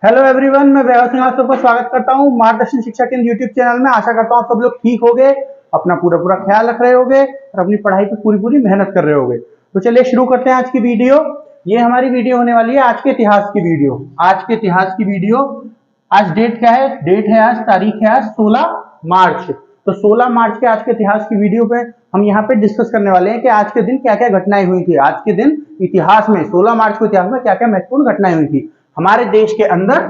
Hello everyone, मैं वैभव सिंह आप सबका स्वागत करता हूं मार्गदर्शन शिक्षा केंद्र यूट्यूब चैनल में। आशा करता हूं आप सब लोग ठीक होंगे, अपना पूरा ख्याल रख रहे होंगे और अपनी पढ़ाई पे पूरी मेहनत कर रहे होंगे। तो चलिए शुरू करते हैं आज की वीडियो। ये हमारी वीडियो होने वाली है आज के इतिहास की वीडियो। आज के इतिहास की वीडियो। आज डेट क्या है? डेट है आज, तारीख है आज 16 मार्च। तो 16 मार्च के आज के इतिहास की वीडियो पे हम यहाँ पे डिस्कस करने वाले हैं कि आज के दिन क्या क्या घटनाएं हुई थी। आज के दिन इतिहास में 16 मार्च को इतिहास में क्या क्या महत्वपूर्ण घटनाएं हुई थी हमारे देश के अंदर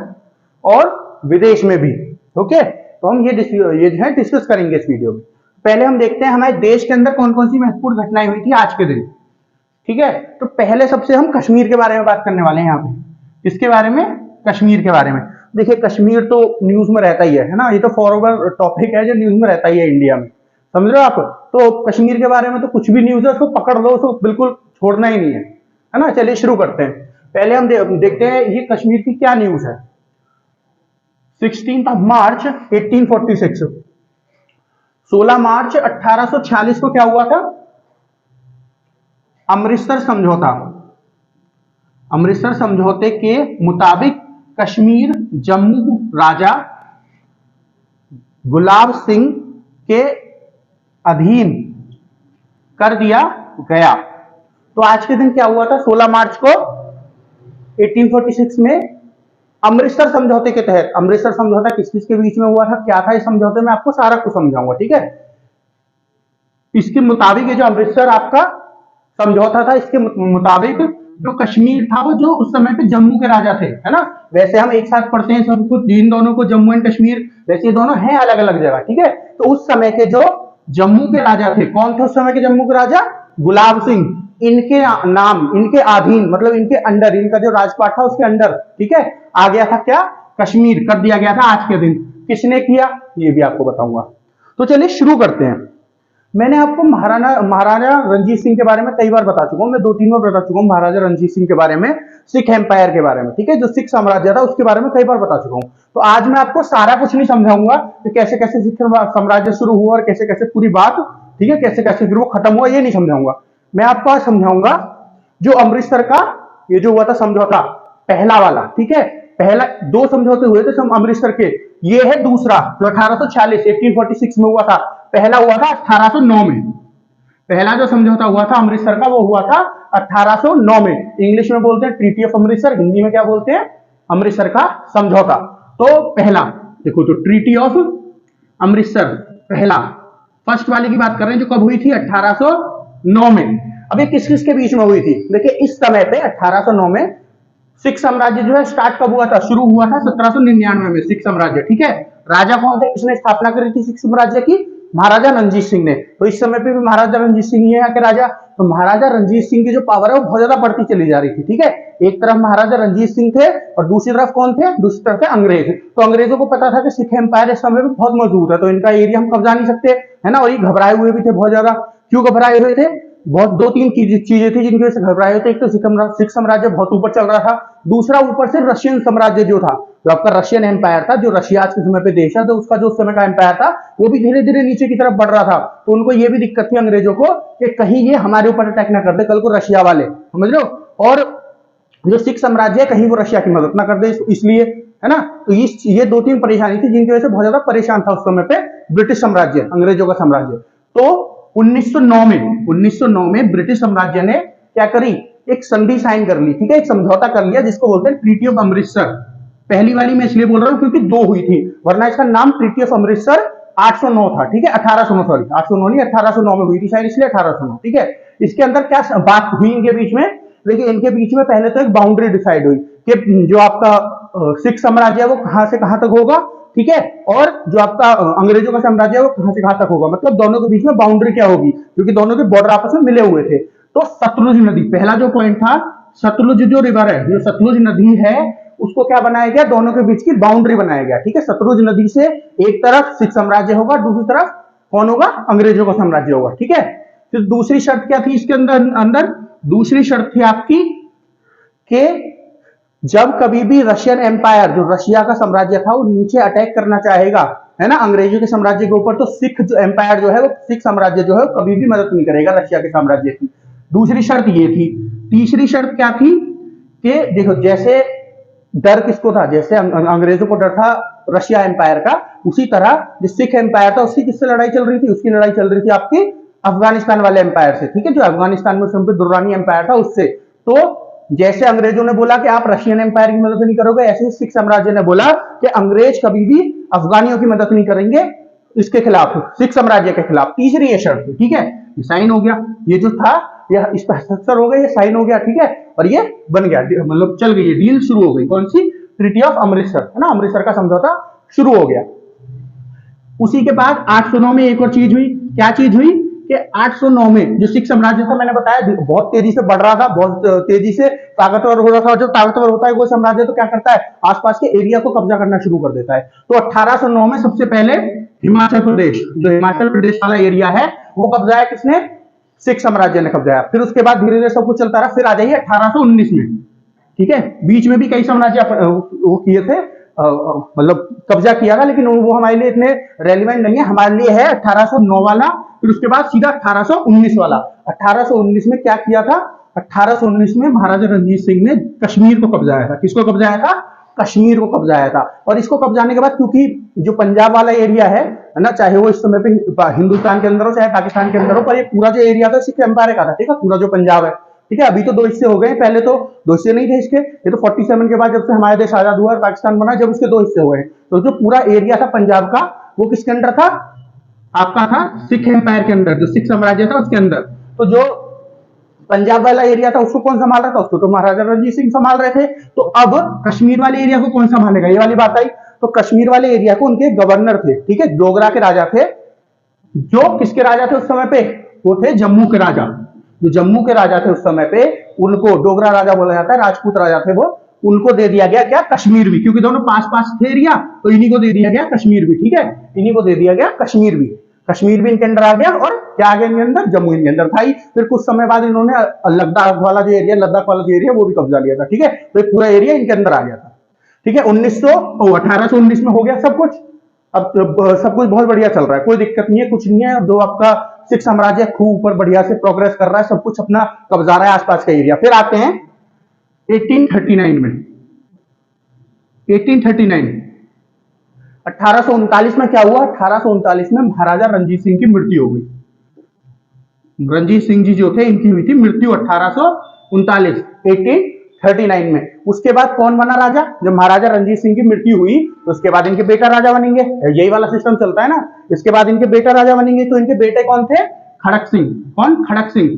और विदेश में भी। ओके, तो हम ये जो है डिस्कस करेंगे इस वीडियो में। पहले हम देखते हैं हमारे देश के अंदर कौन कौन सी महत्वपूर्ण घटनाएं हुई थी आज के दिन। ठीक है, तो पहले सबसे हम कश्मीर के बारे में बात करने वाले हैं यहाँ पे। इसके बारे में, कश्मीर के बारे में। देखिए, कश्मीर तो न्यूज में रहता ही है ना। ये तो फॉरवर्ड टॉपिक है जो न्यूज में रहता ही है इंडिया में, समझ रहे हो आप। तो कश्मीर के बारे में तो कुछ भी न्यूज है उसको पकड़ लो, उसको बिल्कुल छोड़ना ही नहीं है ना। चलिए शुरू करते हैं। पहले हम देखते हैं ये कश्मीर की क्या न्यूज है। 16 मार्च 1846, 16 मार्च 1846 को क्या हुआ था? अमृतसर समझौता। अमृतसर समझौते के मुताबिक कश्मीर जम्मू राजा गुलाब सिंह के अधीन कर दिया गया। तो आज के दिन क्या हुआ था? 16 मार्च को 1846 में अमृतसर समझौते के तहत। अमृतसर समझौता किस किस के बीच में हुआ था, क्या था इस समझौते में, आपको सारा कुछ समझाऊंगा। ठीक है, इसके मुताबिक ये जो अमृतसर आपका समझौता था, इसके मुताबिक जो कश्मीर था वो जो उस समय पे जम्मू के राजा थे, है ना। वैसे हम एक साथ पढ़ते हैं सब कुछ, इन दोनों को जम्मू एंड कश्मीर, वैसे ये दोनों हैं अलग अलग जगह। ठीक है, तो उस समय के जो जम्मू के राजा थे, कौन थे उस समय के जम्मू के राजा? गुलाब सिंह। इनके नाम, इनके अधीन मतलब इनके अंडर, इनका जो राजपाट था उसके अंडर, ठीक है, आ गया था क्या? कश्मीर कर दिया गया था आज के दिन। किसने किया ये भी आपको बताऊंगा। तो चलिए शुरू करते हैं। मैंने आपको महाराजा रणजीत सिंह के बारे में कई बार बता चुका हूं, मैं 2-3 बार बता चुका हूं महाराजा रणजीत सिंह के बारे में, सिख एम्पायर के बारे में। ठीक है, जो सिख साम्राज्य था उसके बारे में कई बार बता चुका हूं। तो आज मैं आपको सारा कुछ नहीं समझाऊंगा कि कैसे कैसे सिख साम्राज्य शुरू हुआ और कैसे कैसे पूरी बात, ठीक है, कैसे कैसे फिर वो खत्म हुआ, ये नहीं समझाऊंगा। मैं आपको आज समझाऊंगा जो अमृतसर का ये जो हुआ था समझौता, पहला वाला। ठीक है, पहला 2 समझौते हुए थे अमृतसर के, ये है दूसरा जो 1846 1846 में हुआ था। पहला हुआ था 1809 में। पहला जो समझौता हुआ था अमृतसर का वो हुआ था 1809 में। इंग्लिश में बोलते हैं ट्रीटी ऑफ अमृतसर, हिंदी में क्या बोलते हैं? अमृतसर का समझौता। तो पहला देखो, जो ट्रीटी ऑफ अमृतसर पहला, फर्स्ट वाले की बात कर रहे हैं, जो कब हुई थी? 1809 में। अब ये किस किस के बीच में हुई थी? देखिए, इस समय पे 1809 में सिख साम्राज्य जो है स्टार्ट कब हुआ था? शुरू हुआ था 1799 में सिख साम्राज्य। ठीक है, राजा कौन थे? किसने स्थापना करी थी सिख साम्राज्य की? महाराजा रणजीत सिंह ने। तो इस समय पे भी महाराजा रणजीत सिंह ही है यहाँ के राजा। तो महाराजा रणजीत सिंह की जो पावर है वो बहुत ज्यादा बढ़ती चली जा रही थी। ठीक है, एक तरफ महाराजा रणजीत सिंह थे और दूसरी तरफ कौन थे? दूसरी तरफ थे अंग्रेज। तो अंग्रेजों को पता था कि सिख एम्पायर इस समय में बहुत मजबूत है, तो इनका एरिया हम कब्जा नहीं सकते, है ना। और ये घबराए हुए भी थे बहुत ज्यादा। क्यों घबराए हुए थे? बहुत 2-3 चीजें थी जिनकी वजह से घबराए हुए थे। एक तो सिख साम्राज्य बहुत ऊपर चल रहा था, दूसरा ऊपर से रशियन साम्राज्य जो था, जो आपका रशियन एम्पायर था, जो रशिया आज के समय पे देश है, तो उसका जो उस समय का एम्पायर था वो भी धीरे धीरे नीचे की तरफ बढ़ रहा था। तो उनको ये भी दिक्कत थी अंग्रेजों को कि कहीं ये हमारे ऊपर अटैक ना कर दे कल को रशिया वाले, समझ रहे हो। और जो सिख साम्राज्य है कहीं वो रशिया की मदद ना कर दे, इसलिए, है ना। तो ये 2-3 परेशानी थी जिनकी वजह से बहुत ज्यादा परेशान था उस समय पे ब्रिटिश साम्राज्य, अंग्रेजों का साम्राज्य। तो 1909 में ब्रिटिश साम्राज्य ने क्या करी? एक संधि साइन कर ली। ठीक है, एक समझौता कर लिया जिसको बोलते हैं ट्रीटी ऑफ अमृतसर। पहली वाली मैं इसलिए बोल रहा हूं क्योंकि 2 हुई थी, वरना इसका नाम ट्रीटी ऑफ अमृतसर 809 था। ठीक है, 1809, सॉरी 809 नहीं, 1809 में हुई थी शायद, इसलिए 1809। ठीक है, इसके अंदर क्या बात हुई इनके बीच में? देखिए, इनके बीच में पहले तो एक बाउंड्री डिसाइड हुई कि जो आपका सिख साम्राज्य है वो कहां से कहां तक होगा, ठीक है, और जो आपका अंग्रेजों का साम्राज्य है वो कहां से कहां तक होगा, मतलब दोनों के बीच में बाउंड्री क्या होगी, क्योंकि दोनों के बॉर्डर आपस में मिले हुए थे। तो सतलुज नदी, पहला जो पॉइंट था, सतलुज जो रिवर है, जो सतलुज नदी है, उसको क्या बनाया गया? दोनों के बीच की बाउंड्री बनाया गया। ठीक है, सतलुज नदी से एक तरफ सिख साम्राज्य होगा, दूसरी तरफ कौन होगा? अंग्रेजों का साम्राज्य होगा। ठीक है, फिर दूसरी शर्त क्या थी इसके अंदर? दूसरी शर्त थी आपकी कि जब कभी भी रशियन एम्पायर, जो रशिया का साम्राज्य था, वो नीचे अटैक करना चाहेगा, है ना, अंग्रेजों के साम्राज्य के ऊपर, तो सिख जो एम्पायर जो है वो, सिख साम्राज्य जो है कभी भी मदद नहीं करेगा रशिया के साम्राज्य की। दूसरी शर्त ये थी। तीसरी शर्त क्या थी कि देखो, जैसे डर किसको था, जैसे अंग्रेजों को डर था रशिया एम्पायर का, उसी तरह जो सिख एम्पायर था उसकी किससे लड़ाई चल रही थी, उसकी लड़ाई चल रही थी आपकी अफगानिस्तान वाले एम्पायर से, ठीक है, जो अफगानिस्तान में उस समय पे दुर्रानी एम्पायर था उससे। तो जैसे अंग्रेजों ने बोला कि आप रशियन एम्पायर की मदद नहीं करोगे, ऐसे ही सिख साम्राज्य ने बोला कि अंग्रेज कभी भी अफगानियों की मदद नहीं करेंगे इसके खिलाफ, सिख साम्राज्य के खिलाफ। तीसरी ये शर्त, ठीक है, ये साइन हो गया, ये जो था ये इस पर हस्ताक्षर हो गया, ये साइन हो गया, ठीक है, और ये बन गया, मतलब चल गई, डील शुरू हो गई, कौन सी, ट्रीटी ऑफ अमृतसर, है ना, अमृतसर का समझौता शुरू हो गया। उसी के बाद 809 में एक और चीज हुई, क्या चीज हुई कि 809 में जो सिख साम्राज्य था, मैंने बताया बहुत तेजी से बढ़ रहा था, बहुत तेजी से ताकतवर हो रहा था, और जब ताकतवर होता है कोई साम्राज्य तो क्या करता है, आसपास के एरिया को कब्जा करना शुरू कर देता है। तो 1809 में सबसे पहले हिमाचल प्रदेश, जो हिमाचल प्रदेश वाला एरिया है वो कब्जाया किसने, सिख साम्राज्य ने कब्जाया। फिर उसके बाद धीरे धीरे सब कुछ चलता रहा, फिर आ जाइए 1819 में, ठीक है, बीच में भी कई साम्राज्य वो किए थे, मतलब कब्जा किया था, लेकिन वो हमारे लिए इतने रेलिवेंट नहीं है, हमारे लिए है 1809 वाला, फिर उसके बाद सीधा 1819 वाला। 1819 में क्या किया था, 1819 में महाराजा रणजीत सिंह ने कश्मीर को कब्जाया था। किसको कब्जाया था, कश्मीर को कब्जाया था। और इसको कब्जाने के बाद, क्योंकि जो पंजाब वाला एरिया है ना, चाहे वो इस समय पे हिंदुस्तान के अंदर हो चाहे पाकिस्तान के अंदर हो, पर ये पूरा जो एरिया था सिख एम्पायर का था, ठीक है, पूरा जो पंजाब है, ठीक है, अभी तो दो हिस्से हो गए, पहले तो दो हिस्से नहीं थे इसके, ये तो 47 के बाद जब से हमारा देश आजाद हुआ और पाकिस्तान बना, जब उसके दो हिस्से हुए। तो जो पूरा एरिया था पंजाब का वो किसके अंदर था, आपका था सिख एम्पायर के अंदर, जो सिख साम्राज्य था उसके अंदर। तो जो पंजाब वाला एरिया था उसको कौन संभाल रहा था, उसको तो महाराजा रणजीत सिंह संभाल रहे थे। तो अब कश्मीर वाले एरिया को कौन संभालेगा, ये वाली बात आई। तो कश्मीर वाले एरिया को उनके गवर्नर थे, ठीक है, डोगरा के राजा थे, जो किसके राजा थे उस समय पे, वो थे जम्मू के राजा। जो जम्मू के राजा थे उस समय पे, उनको डोगरा राजा बोला जाता है, राजपूत राजा थे वो, उनको दे दिया गया क्या, कश्मीर भी, क्योंकि दोनों पास पास थे एरिया, तो इन्हीं को दे दिया गया कश्मीर भी, ठीक है, इन्हीं को दे दिया गया कश्मीर भी। कश्मीर भी इनके अंदर आ गया, और क्या आ गया इनके अंदर, जम्मू इनके अंदर था ही। फिर कुछ समय बाद इन्होंने लद्दाख वाला जो एरिया, लद्दाख वाला जो एरिया वो भी कब्जा लिया था, ठीक है, तो पूरा एरिया इनके अंदर आ गया था, ठीक है। 1819 में हो गया सब कुछ। अब सब कुछ बहुत बढ़िया चल रहा है, कोई दिक्कत नहीं है, कुछ नहीं है, जो आपका सिख साम्राज्य खूब ऊपर बढ़िया से प्रोग्रेस कर रहा है, सब कुछ अपना कब्जा रहा है आसपास का एरिया। फिर आते हैं 1839 में, 1839, 1839 में क्या हुआ, 1839 में महाराजा रणजीत सिंह की मृत्यु हो गई। रणजीत सिंह जी जो थे इनकी हुई थी मृत्यु 1839, 1839 में। उसके बाद कौन बना राजा, जब महाराजा रणजीत सिंह की मृत्यु हुई तो उसके बाद इनके बेटा राजा बनेंगे, यही वाला सिस्टम चलता है ना। इसके बाद इनके बेटा राजा बनेंगे, तो इनके बेटे कौन थे, खड़क सिंह। कौन, खड़क सिंह।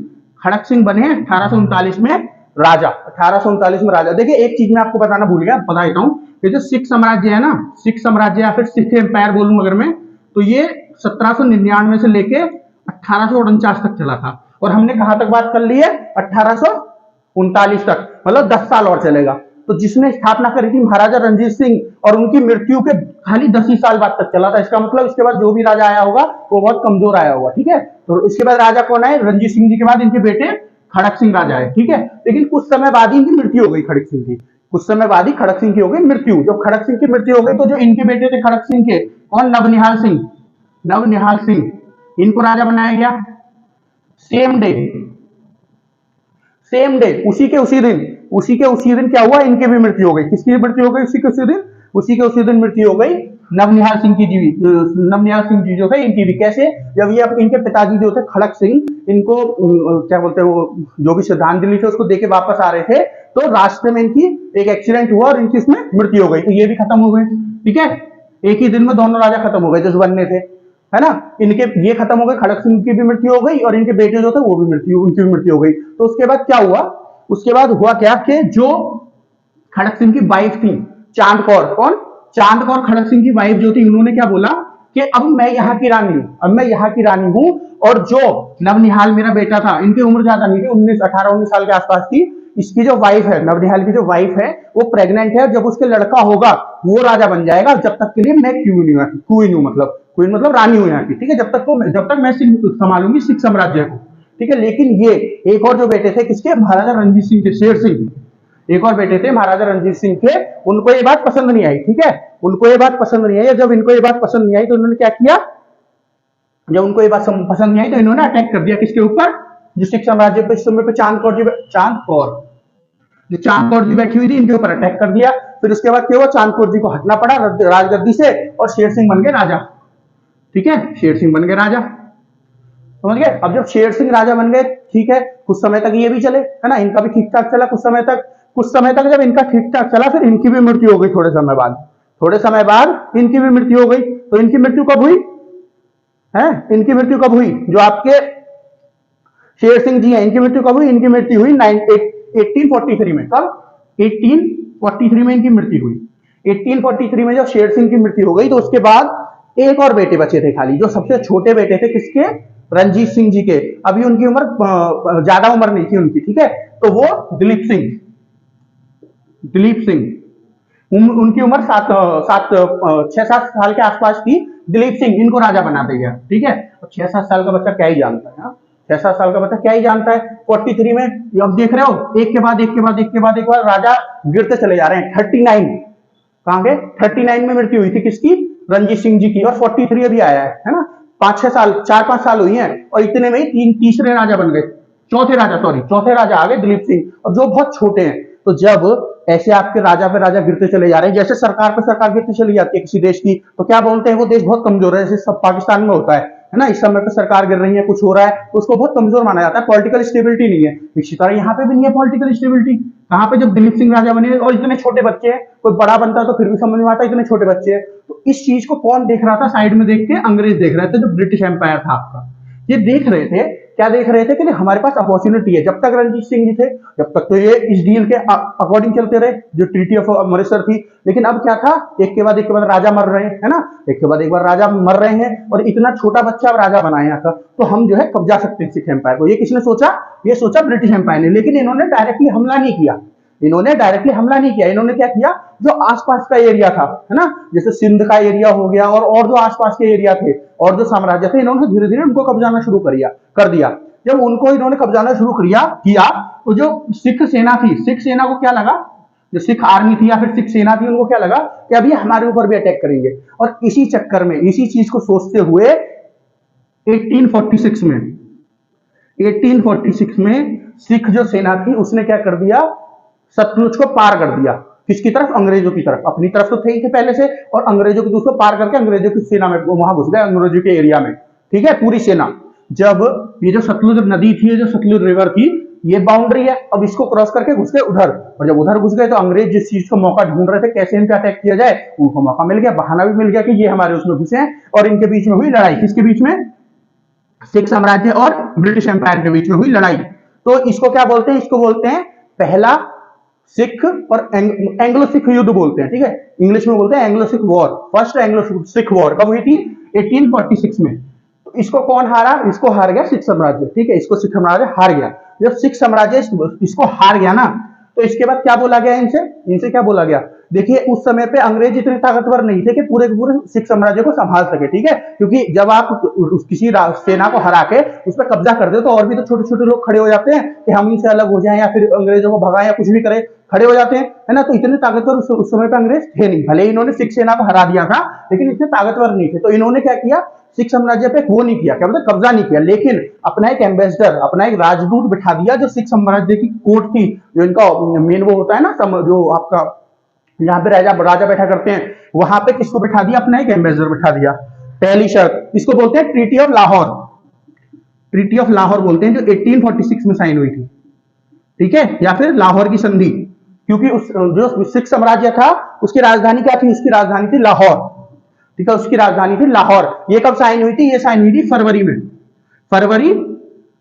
खड़क सिंह बने 1839 में राजा, 1839 में राजा। देखिए एक चीज मैं आपको बताना भूल गया, बता देता हूँ, ये जो सिख साम्राज्य है ना, सिख साम्राज्य या फिर सिख एम्पायर बोलूं अगर मैं, तो ये 1799 से लेके 1849 तक चला था, और हमने कहां तक बात कर ली है, 1839 तक, मतलब 10 साल और चलेगा। तो जिसने स्थापना करी थी महाराजा रणजीत सिंह, और उनकी मृत्यु के खाली 10 ही साल बाद तक चला था। इसका मतलब इसके बाद जो भी राजा आया होगा वो बहुत कमजोर आया होगा, ठीक है। तो इसके बाद राजा कौन आए, रणजीत सिंह जी के बाद इनके बेटे खड़क सिंह राजा है, ठीक है। लेकिन कुछ समय बाद ही इनकी मृत्यु हो गई खड़क सिंह की, कुछ समय बाद ही खड़क सिंह की हो गई मृत्यु। जब खड़क सिंह की मृत्यु हो गई तो जो इनके बेटे थे खड़क सिंह के, कौन, नवनिहाल सिंह, नवनिहाल सिंह, इनको राजा बनाया गया। सेम डे, सेम डे, उसी के उसी दिन क्या हुआ, इनकी भी मृत्यु हो गई। किसकी मृत्यु हो गई, उसी के उसी दिन मृत्यु हो गई नवनिहाल सिंह की जी, नवनिहाल सिंह जी जो थे इनकी भी। कैसे, जब ये इनके पिताजी जो थे खड़क सिंह, इनको क्या बोलते हैं वो, जो भी श्रद्धांजलि थे उसको देके वापस आ रहे थे, तो रास्ते में इनकी एक एक्सीडेंट हुआ और इनकी इसमें मृत्यु हो गई, तो ये भी खत्म हो गए, ठीक है। एक ही दिन में दोनों राजा खत्म हो गए जो बनने थे, है ना। इनके ये खत्म हो गए, खड़क सिंह की भी मृत्यु हो गई, और इनके बेटे जो थे वो भी उनकी भी मृत्यु हो गई। तो उसके बाद क्या हुआ, उसके बाद हुआ क्या कि जो खड़क सिंह की वाइफ थी चांद कौर, कौन, चांद कौर खड़क सिंह की वाइफ जो थी, उन्होंने क्या बोला कि अब मैं यहाँ की रानी हूँ, अब मैं यहाँ की रानी हूँ। और जो नवनिहाल मेरा बेटा था, इनकी उम्र ज्यादा नहीं थी, 18-19 साल के आसपास थी, इसकी जो वाइफ है, नवनिहाल की जो वाइफ है वो प्रेग्नेंट है, जब उसके लड़का होगा वो राजा बन जाएगा, जब तक के लिए मैं क्वीन हूँ, मतलब क्वीन मतलब रानी हूँ यहाँ की, ठीक है, जब तक मैं संभालूंगी सिख साम्राज्य को, ठीक है। लेकिन ये एक और जो बेटे थे किसके, महाराजा रणजीत सिंह के, शेर सिंह, एक और बेटे थे महाराजा रणजीत सिंह के, उनको ये बात पसंद नहीं आई, ठीक है, उनको ये बात पसंद नहीं आई। जब इनको ये बात पसंद नहीं आई तो इन्होंने क्या किया, जब उनको ये बात पसंद नहीं आई तो इन्होंने अटैक कर दिया किसके ऊपर, जो सिख साम्राज्य पे इस समय पे चांद कौर, जो चांद कौर जी बैठी हुई थी इनके ऊपर अटैक कर दिया। फिर उसके बाद क्या हुआ, चांद कौर जी को हटना पड़ा राजगद्दी से और शेर सिंह बन गए राजा। ठीक है, शेर सिंह बन गए राजा, समझ गए। अब जब शेर सिंह राजा बन गए, ठीक है, कुछ समय तक ये भी चले, है ना, इनका भी ठीक ठाक चला कुछ समय तक। कुछ समय तक जब इनका ठीक ठाक चला, फिर इनकी भी मृत्यु हो गई थोड़े समय बाद। थोड़े समय बाद इनकी भी मृत्यु हो गई। तो इनकी मृत्यु कब हुई है, इनकी मृत्यु कब हुई, जो आपके शेर सिंह जी हैं, इनकी मृत्यु कब हुई, इनकी मृत्यु हुई 1843 में। कब? 1843 में इनकी मृत्यु हुई। 1843 में जब शेर सिंह की मृत्यु हो गई, तो उसके बाद एक और बेटे बचे थे खाली, जो सबसे छोटे बेटे थे किसके, रणजीत सिंह जी के। अभी उनकी उम्र ज्यादा उम्र नहीं थी उनकी, ठीक है, तो वो दिलीप सिंह, दिलीप सिंह उनकी उम्र 6-7 साल के आसपास थी। दिलीप सिंह इनको राजा बना देगा, ठीक है। तो 6-7 साल का बच्चा क्या ही जानता है, 6-7 साल का बच्चा क्या ही जानता है। 43 में अब देख रहे हो, एक के बाद एक के बाद एक के बाद एक बार राजा गिरते चले जा रहे हैं। 39 कहां गए, 39 में मृत्यु हुई थी किसकी, रणजीत सिंह जी की, और 43 अभी आया है ना, 5-6 साल, 4-5 साल हुई हैं, और इतने में ही तीसरे राजा बन गए, चौथे राजा आ गए दिलीप सिंह, और जो बहुत छोटे हैं। तो जब ऐसे आपके राजा पे राजा गिरते चले जा रहे हैं, जैसे सरकार पे सरकार गिरती चली जाती है किसी देश की, तो क्या बोलते हैं, वो देश बहुत कमजोर है, जैसे सब पाकिस्तान में होता है ना, इस समय पे सरकार गिर रही है, कुछ हो रहा है, तो उसको बहुत कमजोर माना जाता है, पॉलिटिकल स्टेबिलिटी नहीं है। इसी तरह यहाँ पे भी नहीं है पॉलिटिकल स्टेबिलिटी। कहां पे, जब दिलीप सिंह राजा बने, और इतने छोटे बच्चे हैं, कोई बड़ा बनता तो फिर भी समझ में आता, इतने छोटे बच्चे हैं। तो इस चीज को कौन देख रहा था, साइड में देख के अंग्रेज देख रहे थे, जो ब्रिटिश एम्पायर था आपका, ये देख रहे थे, क्या देख रहे थे कि हमारे पास अपॉर्चुनिटी है। जब तक रणजीत सिंह जी थे, जब तक तो ये इस डील के अकॉर्डिंग चलते रहे, जो ट्रीटी ऑफ अमृतसर थी। लेकिन अब क्या था, एक के बाद एक के बाद राजा मर रहे हैं, है ना, एक के बाद एक बार राजा मर रहे हैं, और इतना छोटा बच्चा अब राजा बनाया यहाँ का, तो हम जो है कब्जा सकते हैं सिख एम्पायर को। ये किसने सोचा, ये सोचा ब्रिटिश एम्पायर ने। लेकिन इन्होंने डायरेक्टली हमला नहीं किया, इन्होंने क्या किया, जो आसपास का एरिया था, है ना, जैसे सिंध का एरिया हो गया, और जो आसपास के एरिया थे, और जो साम्राज्य थे, इन्होंने धीरे धीरे उनको कब्जाना शुरू कर दिया। जब उनको इन्होंने कब्जाना शुरू किया, तो जो सिख सेना थी, सिख सेना को क्या लगा, जो सिख आर्मी थी या फिर सिख सेना थी, उनको क्या लगा कि अभी हमारे ऊपर भी अटैक करेंगे। और इसी चक्कर में, इसी चीज को सोचते हुए 1846 में सिख जो सेना थी, उसने क्या कर दिया, सतलुज को पार कर दिया। किसकी तरफ, अंग्रेजों की तरफ। अपनी तरफ तो थे ही थे पहले से, और अंग्रेजों की दूसरे पार करके अंग्रेजों की सेना में वहां घुस गए, अंग्रेजों के एरिया में, ठीक है, पूरी सेना। जब ये जो सतलुज नदी थी, जो सतलुज रिवर थी, ये बाउंड्री है, अब इसको क्रॉस करके घुस गए उधर, और जब उधर घुस गए तो अंग्रेज जिस चीज को मौका ढूंढ रहे थे कैसे इन पे अटैक किया जाए, उनको मौका मिल गया, बहाना भी मिल गया कि ये हमारे उसमें घुसे हैं। और इनके बीच में हुई लड़ाई, किसके बीच में, सिख साम्राज्य और ब्रिटिश एम्पायर के बीच में हुई लड़ाई। तो इसको क्या बोलते हैं, इसको बोलते हैं पहला सिख और एंग्लो सिख युद्ध बोलते हैं, ठीक है, इंग्लिश में बोलते हैं Anglo Sikh war. First Anglo Sikh war कब हुई थी, 1846 में। तो इसको कौन हारा, इसको हार गया सिख साम्राज्य, ठीक है, इसको सिख साम्राज्य हार गया। जब सिख साम्राज्य इसको हार गया ना, तो इसके बाद क्या बोला गया इनसे क्या बोला गया, देखिए उस समय पे अंग्रेज इतने ताकतवर नहीं थे कि पूरे के पूरे सिख साम्राज्य को संभाल सके, ठीक है, क्योंकि जब आप किसी सेना को हरा के उस पर कब्जा कर दे, तो और भी तो छोटे छोटे लोग खड़े हो जाते हैं कि हम इनसे अलग हो जाएं, या फिर अंग्रेजों को भगाएं, या कुछ भी करें, खड़े हो जाते हैं, है ना। तो इतने ताकतवर उस समय पे अंग्रेज थे नहीं, भले इन्होंने सिख सेना को हरा दिया था, लेकिन इतने ताकतवर नहीं थे। तो इन्होंने क्या किया, सिख साम्राज्य पे वो नहीं किया, क्या मतलब कब्जा नहीं किया, लेकिन अपना एक एम्बेसडर, अपना एक राजदूत बिठा दिया, जो सिख साम्राज्य की कोर्ट थी, जो इनका मेन वो होता है ना, जो आपका यहाँ पे राजा बैठा करते हैं, वहां पे किसको बिठा दिया, अपना एक एम्बेसडर बिठा दिया। पहली शर्त, इसको बोलते हैं treaty of Lahore, treaty of Lahore बोलते हैं, जो 1846 में साइन हुई थी, ठीक है, या फिर लाहौर की संधि, क्योंकि जो सिख साम्राज्य था उसकी राजधानी क्या थी, उसकी राजधानी थी लाहौर, ठीक है, उसकी राजधानी थी लाहौर। ये कब साइन हुई थी, ये साइन हुई थी फरवरी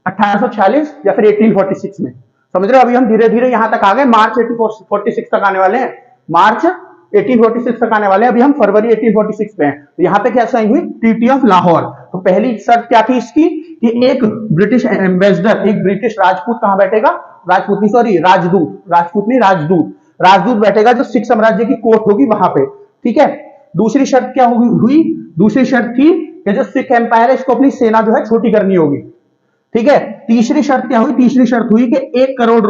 1846 या फिर 1846 में, समझ रहे हो। अभी हम धीरे धीरे यहां तक आ गए, मार्च 1846 तक आने वाले हैं, मार्च 1846 तक आने वाले हैं, अभी हम फरवरी 1846 पे हैं। तो यहाँ पे क्या साइन हुई, ट्रीटी ऑफ लाहौर। तो पहली शर्त क्या थी इसकी, कि एक ब्रिटिश एम्बेसडर, एक ब्रिटिश राजपूत कहां बैठेगा, राजपूत नहीं सॉरी राजदूत, राजपूत नहीं राजदूत बैठेगा, जो सिख साम्राज्य की कोर्ट होगी वहां पे, ठीक है। दूसरी शर्त क्या हुई, दूसरी शर्त थी कि जो सिख एम्पायर है इसको अपनी सेना जो है छोटी करनी होगी, ठीक है। तीसरी शर्त क्या हुई, तीसरी शर्त हुई कि 1 करोड़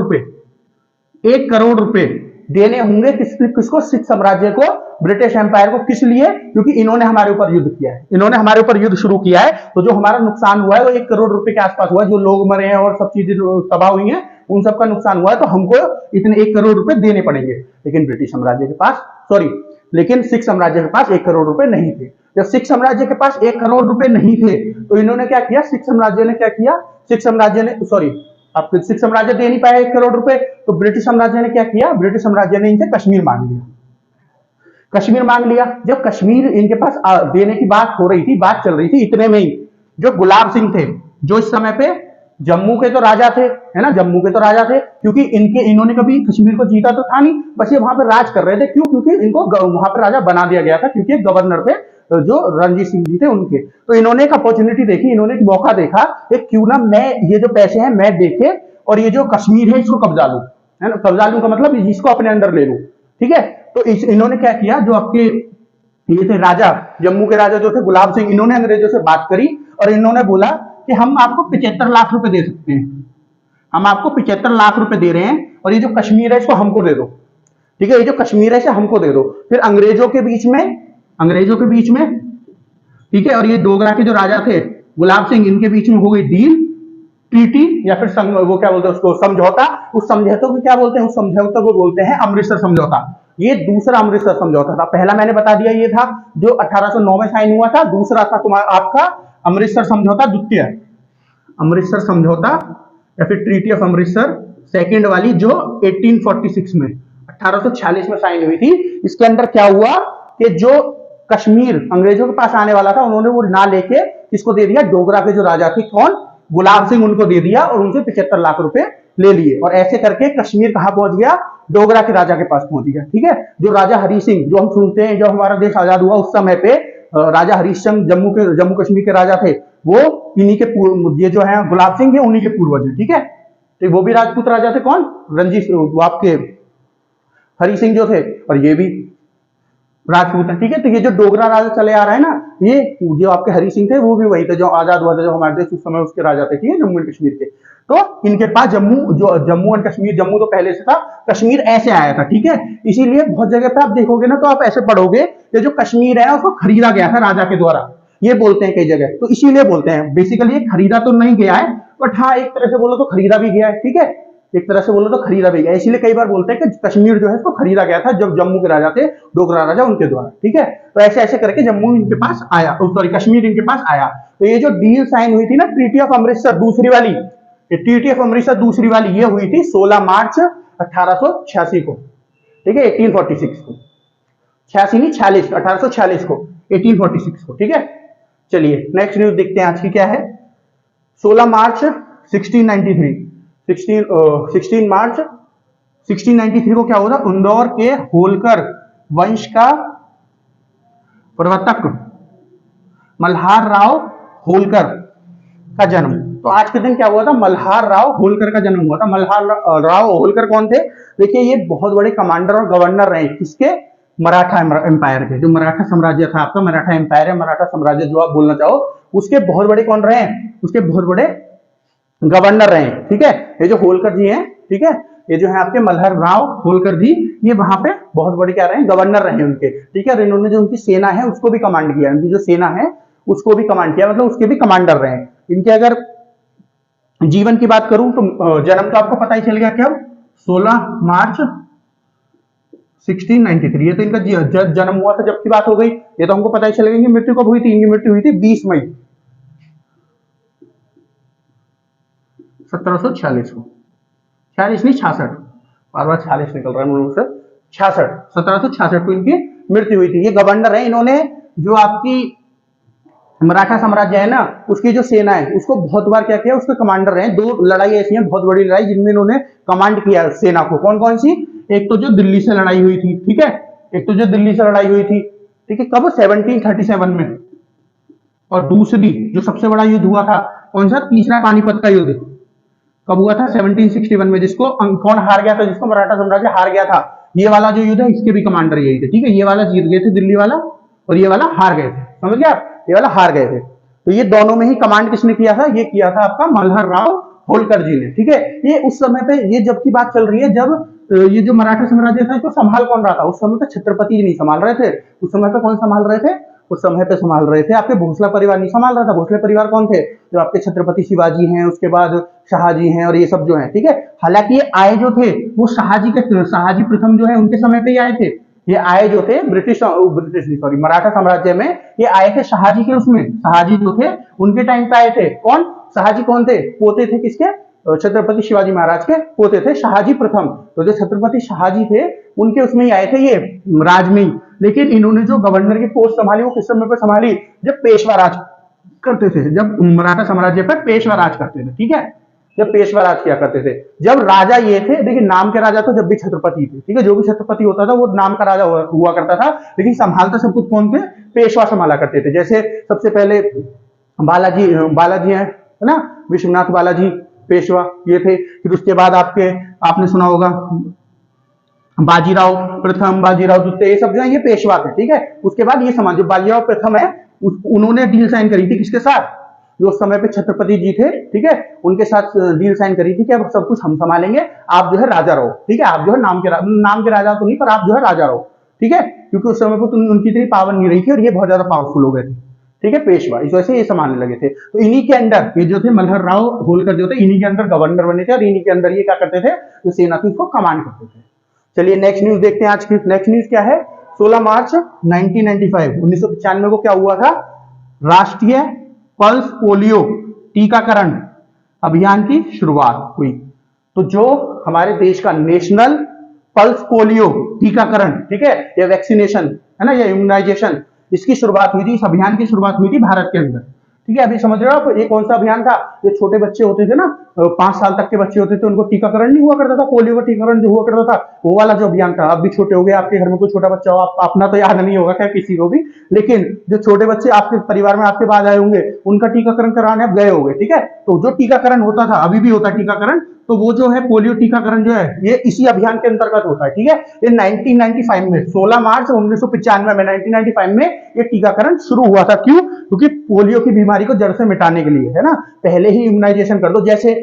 रुपए देने होंगे किसको, सिख साम्राज्य को, ब्रिटिश एम्पायर को। किस लिए, क्योंकि इन्होंने हमारे ऊपर युद्ध किया है, इन्होंने हमारे ऊपर युद्ध शुरू किया है, तो जो हमारा नुकसान हुआ है वो 1 करोड़ रुपए के आसपास हुआ है, जो लोग मरे हैं और सब चीजें तबाह हुई हैं, उन सबका नुकसान हुआ है, तो हमको इतने 1 करोड़ रुपए देने पड़ेंगे। लेकिन ब्रिटिश साम्राज्य के पास लेकिन सिख साम्राज्य के पास 1 करोड़ रुपए नहीं थे। जब सिख साम्राज्य के पास 1 करोड़ रुपए नहीं थे तो इन्होंने क्या किया, सिख साम्राज्य ने क्या किया, सिख साम्राज्य दे नहीं पाया 1 करोड़ रुपए, तो ब्रिटिश साम्राज्य ने क्या किया, ब्रिटिश साम्राज्य ने इनसे कश्मीर मांग लिया। कश्मीर मांग लिया। जब कश्मीर इनके पास देने की बात हो रही थी, बात चल रही थी, इतने में ही जो गुलाब सिंह थे, जो इस समय पे जम्मू के तो राजा थे, है ना, जम्मू के तो राजा थे, क्योंकि इन्होंने कभी कश्मीर को जीता तो था नहीं, बस ये वहां पर राज कर रहे थे। क्यों? क्योंकि इनको वहां पर राजा बना दिया गया था, क्योंकि गवर्नर थे जो रणजीत सिंह जी थे उनके। तो इन्होंने एक अपॉर्चुनिटी देखी, इन्होंने एक मौका देखा, क्यों ना मैं ये जो पैसे हैं मैं देके और ये जो कश्मीर है इसको कब्जा लूं, है ना, कब्जा लूं का मतलब इसको अपने अंदर ले लूं, ठीक है। तो इन्होंने क्या किया, जो आपके ये थे राजा, जम्मू के राजा जो थे गुलाब सिंह, इन्होंने अंग्रेजों से बात करी और इन्होंने बोला कि हम आपको 75 लाख रुपए दे सकते हैं, हम आपको 75 लाख रुपए दे रहे हैं और ये जो कश्मीर है इसको हमको दे दो, ठीक है, ये जो कश्मीर है इसे हमको दे दो। फिर अंग्रेजों के बीच में, ठीक है, और ये डोगरा के जो राजा थे गुलाब सिंह, इनके बीच में हो गई डील, ट्रीटी, या फिर वो क्या बोलते हैं उसको, समझौता। उस समझौते को क्या बोलते हैं, उस समझौते को बोलते हैं अमृतसर समझौता। ये दूसरा अमृतसर समझौता था। पहला मैंने बता दिया ये था जो 1809 में साइन हुआ था, दूसरा था तुम्हारा आपका अमृतसर समझौता, द्वितीय अमृतसर समझौता या फिर ट्रीटी ऑफ अमृतसर, सेकंड वाली जो 1846 में 1846 में साइन हुई थी। इसके अंदर क्या हुआ कि जो कश्मीर अंग्रेजों के पास आने वाला था, उन्होंने वो ना लेके किसको दे दिया, डोगरा के जो राजा थे, कौन, गुलाब सिंह, उनको दे दिया और उनसे 75 लाख रुपए ले लिए। और ऐसे करके कश्मीर कहां पहुंच गया, डोगरा के राजा के पास पहुंच गया, ठीक है। जो राजा हरि सिंह, जो हम सुनते हैं, जब हमारा देश आजाद हुआ उस समय पे राजा हरिश्चंद्र जम्मू कश्मीर के राजा थे, वो इन्हीं के ये जो है गुलाब सिंह, ये उन्हीं के पूर्वज है, ठीक है। तो वो भी राजपूत राजा थे, कौन, रणजीत, आपके हरि सिंह जो थे, और ये भी राजपूत है, ठीक है। तो ये जो डोगरा राजा चले आ रहा है ना, ये जो आपके हरि सिंह थे वो भी वही थे जो आजाद हुआ था, जो हमारे देश उस समय उसके राजा थे, ठीक है, जम्मू एंड कश्मीर के। तो इनके पास जम्मू एंड कश्मीर, जम्मू तो पहले से था, कश्मीर ऐसे आया था, ठीक है। इसीलिए बहुत जगह पे आप देखोगे ना, तो आप ऐसे पढ़ोगे कि जो कश्मीर है उसको खरीदा गया था राजा के द्वारा, ये बोलते हैं कई जगह। तो इसीलिए बोलते हैं, बेसिकली ये खरीदा तो नहीं गया है, बट हाँ एक तरह से बोलो तो खरीदा भी गया है, ठीक है, एक तरह से बोलो तो खरीदा भी गया। इसीलिए कई बार बोलते हैं कि कश्मीर जो है इसको खरीदा गया था जब जम्मू के राजा थे, डोगरा राजा, उनके द्वारा, ठीक है। तो ऐसे ऐसे करके जम्मू इनके पास आया, सॉरी कश्मीर इनके पास आया। तो ये जो डील साइन हुई थी ना, ट्रीटी ऑफ अमृतसर दूसरी वाली, ट्रीटी ऑफ अमृतसर दूसरी वाली, ये हुई थी 16 मार्च 1886 को, ठीक है, 1846 को, 86 नहीं 46, 1846 को, 1846 को, ठीक है। चलिए नेक्स्ट न्यूज देखते हैं आज की क्या है। 16 मार्च 1693, 16 मार्च 1693 को क्या हुआ था, इंदौर के होलकर वंश का प्रवर्तक मल्हार राव होलकर का जन्म। तो आज के दिन क्या हुआ था, मल्हार राव होलकर का जन्म हुआ था। मल्हार राव होलकर कौन थे, देखिए ये बहुत बड़े कमांडर और गवर्नर रहे, किसके, मराठा एम्पायर के, जो मराठा साम्राज्य था आपका, मराठा एम्पायर है, मराठा साम्राज्य जो आप बोलना चाहो, उसके बहुत बड़े कौन रहे, उसके बहुत बड़े गवर्नर रहे, ठीक है। ये जो होलकर जी हैं, ठीक है, ये जो है आपके मल्हार राव होलकर जी, ये वहां पे बहुत बड़े क्या रहे, गवर्नर रहे उनके, ठीक है। और इन्होंने जो उनकी सेना है उसको भी कमांड किया, उनकी जो सेना है उसको भी कमांड किया, मतलब उसके भी कमांडर रहे। इनके अगर जीवन की बात करूं तो जन्म तो आपको पता ही चल गया, कब, 16 मार्च 1693, ये तो इनका जन्म हुआ था जब की बात हो गई, ये तो हमको पता ही चल गया। इनकी मृत्यु कब हुई थी, इनकी मृत्यु हुई थी 20 मई 1746 को, 46 नहीं 66, बार बार 46 निकल रहा है मुंह से, 66, 1766 को इनकी मृत्यु हुई थी। ये गवर्नर है, इन्होंने जो आपकी मराठा साम्राज्य है ना, उसकी जो सेना है उसको बहुत बार क्या किया, उसके कमांडर रहे। दो लड़ाई ऐसी हैं, बहुत बड़ी लड़ाई, जिनमें इन्होंने कमांड किया सेना को। कौन कौन सी, एक तो जो दिल्ली से लड़ाई हुई थी, ठीक है, एक तो जो दिल्ली से लड़ाई हुई थी, ठीक है, कब, 1737 में। और दूसरी जो सबसे बड़ा युद्ध हुआ था, कौन सा, तीसरा पानीपत का युद्ध, कब हुआ था, 1761 में, जिसको कौन हार गया था, जिसको मराठा साम्राज्य हार गया था। ये वाला जो युद्ध है इसके भी कमांडर यही थे, ठीक है। ये वाला जीत गए थे दिल्ली वाला, और ये वाला हार गए थे, समझ गए आप, ये वाला हार गए थे। तो ये दोनों में ही कमांड किसने किया था, ये किया था आपका मल्हार राव होलकर जी ने, ठीक है। ये उस समय पे, ये जब की बात चल रही है, जब ये जो मराठा साम्राज्य था इसको संभाल कौन रहा था, उस समय पे छत्रपति जी नहीं संभाल रहे थे, उस समय पे कौन संभाल रहे थे, उस समय पे संभाल रहे थे। आपके भोसले परिवार नहीं संभाल रहा था। भोसले परिवार कौन थे? जो आपके छत्रपति शिवाजी हैं, उसके बाद शाहजी हैं और ये सब जो है, ठीक है। हालांकि ये आए जो थे वो शाहजी प्रथम जो है उनके समय पे ही आए थे। ये आए जो थे मराठा साम्राज्य में, ये आए थे शाहजी के उसमें, शाहजी जो थे उनके टाइम पे आए थे। कौन? शाहजी कौन थे? पोते थे किसके? छत्रपति शिवाजी महाराज के पोते थे शाहजी प्रथम। तो जो छत्रपति शाहजी थे उनके उसमें ही आए थे ये राज में। लेकिन इन्होंने जो गवर्नर की पोस्ट संभाली वो किस समय पर संभाली? जब पेशवा राज करते थे, जब मराठा साम्राज्य पर पेशवा राज करते थे, ठीक है। जब पेशवा राज किया करते थे, जब राजा ये थे, देखिए नाम के राजा तो जब भी छत्रपति थे, ठीक है। जो भी छत्रपति होता था वो नाम का राजा हुआ करता था, लेकिन संभालता सब कुछ कौन थे? पेशवा संभाला करते थे। जैसे सबसे पहले बालाजी है ना, विश्वनाथ बालाजी पेशवा ये थे। फिर उसके बाद आपने सुना होगा बाजीराव प्रथम, बाजीराव द्वितीय, ये सब जो है ये पेशवा थे, ठीक है। उसके बाद ये समाज जो बाजीराव प्रथम है उन्होंने डील साइन करी थी किसके साथ? जो उस समय पे छत्रपति जी थे, ठीक है, उनके साथ डील साइन करी थी कि अब सब कुछ हम संभालेंगे, आप जो है राजा रहो, ठीक है। आप जो है नाम के राजा तो नहीं, पर आप जो है राजा रहो, ठीक है। क्योंकि उस समय पर उनकी इतनी पावर नहीं रही थी और ये बहुत ज्यादा पावरफुल हो गए थे, ठीक है, पेशवा। इस वजह से ये संभालने लगे थे। तो इन्हीं के अंडर ये जो थे मल्हर राव होलकर जो थे, इन्हीं के अंदर गवर्नर बने थे और इन्हीं के अंदर ये क्या करते थे? जो सेना थी उसको कमांड करते थे। चलिए नेक्स्ट न्यूज देखते हैं। आज की नेक्स्ट न्यूज क्या है? 16 मार्च 1995 को क्या हुआ था? राष्ट्रीय पल्स पोलियो टीकाकरण अभियान की शुरुआत हुई। तो जो हमारे देश का नेशनल पल्स पोलियो टीकाकरण, ठीक है, या वैक्सीनेशन है ना, या इम्यूनाइजेशन, इसकी शुरुआत हुई थी, इस अभियान की शुरुआत हुई थी भारत के अंदर, ठीक है। अभी समझ रहे हो आप ये कौन सा अभियान था? जो छोटे बच्चे होते थे ना, 5 साल तक के बच्चे होते थे, उनको टीकाकरण नहीं हुआ करता था, पोलियो का टीकाकरण जो हुआ करता था, वो वाला जो अभियान था। अब भी छोटे हो गए, आपके घर में कोई छोटा बच्चा हो, आप अपना तो याद नहीं होगा खैर किसी को भी, लेकिन जो छोटे बच्चे आपके परिवार में आपके बाद आए होंगे उनका टीकाकरण कराने आप गए होंगे, ठीक है। तो जो टीकाकरण होता था, अभी भी होता है टीकाकरण, तो वो जो है पोलियो टीकाकरण जो है ये इसी अभियान के अंतर्गत होता है, ठीक है। ये 1995 में 16 मार्च 1995 में 1995 में ये टीकाकरण शुरू हुआ था। क्यों? क्योंकि पोलियो की बीमारी को जड़ से मिटाने के लिए, है ना। पहले ही इम्यूनाइजेशन कर दो। जैसे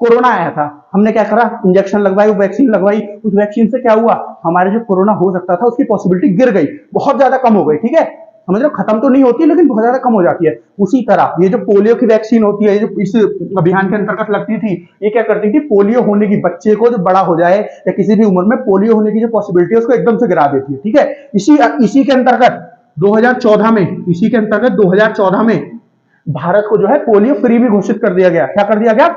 कोरोना आया था, हमने क्या करा? इंजेक्शन लगवाई, वैक्सीन लगवाई। उस वैक्सीन से क्या हुआ? हमारे जो कोरोना हो सकता था उसकी पॉसिबिलिटी गिर गई, बहुत ज्यादा कम हो गई, ठीक है। समझ लो, खत्म तो नहीं होती लेकिन बहुत ज्यादा कम हो जाती है। उसी तरह ये जो पोलियो की वैक्सीन होती है, जो इस अभियान के अंतर्गत लगती थी, ये क्या करती थी? पोलियो होने की, बच्चे को जो बड़ा हो जाए या किसी भी उम्र में पोलियो होने की जो पॉसिबिलिटी है उसको एकदम से गिरा देती है, ठीक है। इसी के अंतर्गत 2014 में, इसी के अंतर्गत 2014 में भारत को जो है पोलियो फ्री भी घोषित कर दिया गया। क्या कर दिया गया?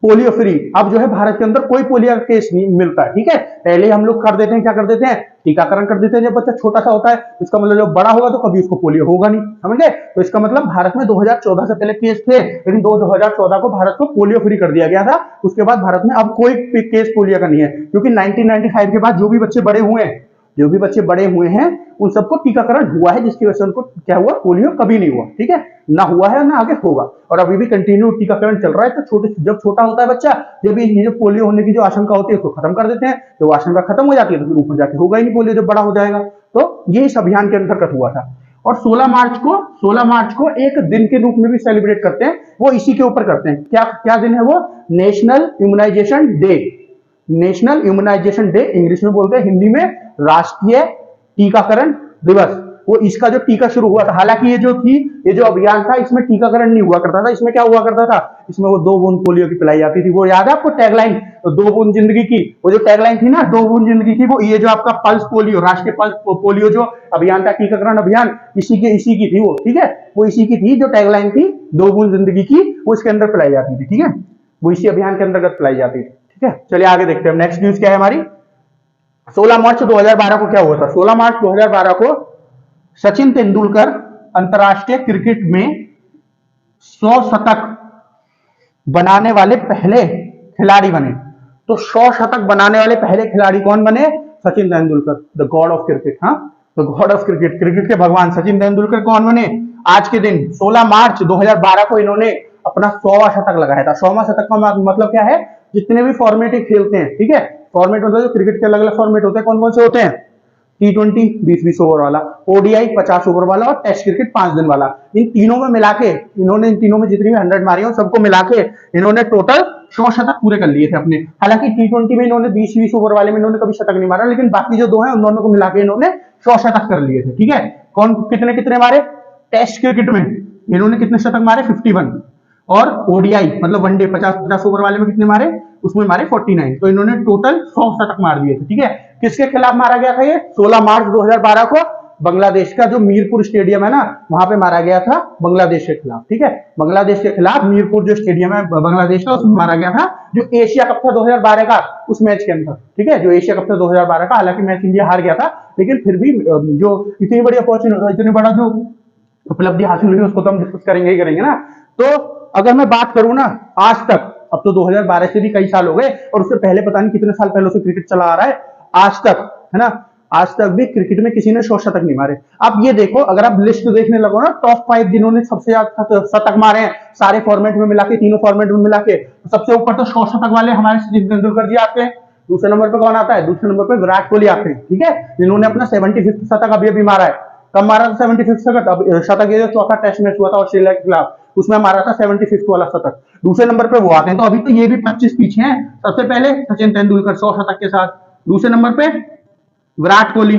Polio free. अब जो है भारत के अंदर कोई पोलियो का केस नहीं मिलता है, ठीक है। पहले हम लोग कर देते हैं, क्या कर देते हैं? टीकाकरण कर देते हैं जब बच्चा छोटा सा होता है। इसका मतलब जब बड़ा होगा तो कभी उसको पोलियो होगा नहीं, समझ गए। तो इसका मतलब भारत में 2014 से पहले केस थे, लेकिन 2014 को भारत को पोलियो फ्री कर दिया गया था। उसके बाद भारत में अब कोई केस पोलियो का नहीं है, क्योंकि 1995 के बाद जो भी बच्चे बड़े हुए हैं उन सबको टीकाकरण हुआ है, जिसकी वजह से उनको क्या हुआ? पोलियो कभी नहीं हुआ, ठीक है। ना हुआ है ना आगे होगा, और अभी भी कंटिन्यू टीकाकरण चल रहा है। तो जब छोटा होता है बच्चा, जब ये जो पोलियो होने की जो आशंका होती है उसको खत्म कर देते हैं, तो वो आशंका खत्म हो जाती है, तो फिर ऊपर जाके होगा ही नहीं पोलियो जब बड़ा हो जाएगा। तो ये इस अभियान के अंतर्गत हुआ था। और 16 मार्च को एक दिन के रूप में भी सेलिब्रेट करते हैं, वो इसी के ऊपर करते हैं। क्या दिन है वो? National immunisation day. National immunisation day English में बोलते हैं, हिंदी में राष्ट्रीय टीकाकरण दिवस। वो इसका जो टीका शुरू हुआ था, हालांकि ये जो अभियान था इसमें टीकाकरण नहीं हुआ करता था। इसमें क्या हुआ करता था? इसमें वो 2 बूंद पोलियो की पिलाई जाती थी। वो याद है आपको टैगलाइन, 2 बूंद जिंदगी की? वो जो टैगलाइन थी ना, 2 बूंद जिंदगी की, वो ये जो आपका पल्स पोलियो, राष्ट्रीय पल्स पोलियो जो अभियान था, टीकाकरण अभियान, इसी की थी वो, ठीक है। वो इसी की थी, जो टैगलाइन थी 2 बूंद जिंदगी की, वो इसके अंदर पिलाई जाती थी, ठीक है। वो इसी अभियान के अंतर्गत पिलाई जाती थी, ठीक है। चलिए आगे देखते हैं। नेक्स्ट न्यूज क्या है हमारी? 16 मार्च 2012 को क्या हुआ था? 16 मार्च 2012 को सचिन तेंदुलकर अंतरराष्ट्रीय क्रिकेट में 100 शतक बनाने वाले पहले खिलाड़ी बने। तो 100 शतक बनाने वाले पहले खिलाड़ी कौन बने? Sachin Tendulkar, the god of cricket. हाँ, the god of cricket, cricket के भगवान सचिन तेंदुलकर कौन बने? आज के दिन 16 मार्च 2012 को इन्होंने अपना 100वां शतक लगाया था। 100वां शतक का मतलब क्या है? जितने भी फॉर्मेट खेलते हैं, ठीक है, फॉर्मेट मतलब जो क्रिकेट के अलग अलग फॉर्मेट होते हैं, कौन कौन से होते हैं? T20 20-20 ओवर वाला, ODI 50 ओवर वाला, और टेस्ट क्रिकेट 5 दिन वाला। इन तीनों में मिला के इन तीनों में जितनी भी 100 मारी हो, सबको मिला के इन्होंने टोटल 100 शतक पूरे कर लिए थे अपने। हालांकि T20 में इन्होंने 20-20 ओवर वाले में इन्होंने कभी शतक नहीं मारा, लेकिन बाकी जो 2 हैं उन दोनों को मिला के इन्होंने 100 शतक कर लिए थे, ठीक है। कौन कितने कितने मारे टेस्ट क्रिकेट में, इन्होंने कितने शतक मारे 51, और ओडीआई मतलब वनडे 50-50 ओवर वाले में कितने मारे, उसमें मारे 49। तो इन्होंने टोटल 100 शतक मार दिए थे, ठीक है। किसके खिलाफ मारा गया था ये 16 मार्च 2012 को, बांग्लादेश का जो मीरपुर स्टेडियम है ना वहां पे मारा गया था, बांग्लादेश के खिलाफ, ठीक है। बांग्लादेश के खिलाफ मीरपुर जो स्टेडियम है बांग्लादेश का, उसमें मारा गया था, जो एशिया कप था 2012 का उस मैच के अंदर, ठीक है। जो एशिया कप था 2012 का, हालांकि मैच इंडिया हार गया था, लेकिन फिर भी जो इतनी बड़ी अपॉर्चुनिटी, इतनी बड़ा जो उपलब्धि हासिल हुई उसको तो हम डिस्कस करेंगे ही करेंगे ना। तो अगर मैं बात करूं ना आज तक, अब तो 2012 से भी कई साल हो गए, और उससे पहले पता नहीं कितने साल पहले से क्रिकेट चला आ रहा है, आज तक है ना, आज तक भी क्रिकेट में किसी ने 100 शतक नहीं मारे। आप ये देखो, अगर आप लिस्ट देखने लगो ना टॉप 5 जिन्होंने सबसे ज्यादा शतक मारे हैं सारे फॉर्मेट में मिला के, तीनों फॉर्मेट में मिला के, तो सबसे ऊपर तो 100 शतक वाले हमारे सचिन तेंदुलकर जी आते हैं। दूसरे नंबर पे कौन आता है, दूसरे नंबर पे विराट कोहली आते हैं, ठीक है, जिन्होंने अपना 75 शतक अभी अभी मारा है। कब मारा था 75 शतक, अब शतक ये जो चौथा टेस्ट मैच हुआ था ऑस्ट्रेलिया के खिलाफ, उसमें मारा था 75 वाला शतक। दूसरे नंबर पे वो आते हैं, तो अभी तो ये भी 25 पीछे हैं। सबसे पहले सचिन तेंदुलकर 100 शतक के साथ, दूसरे नंबर पे विराट कोहली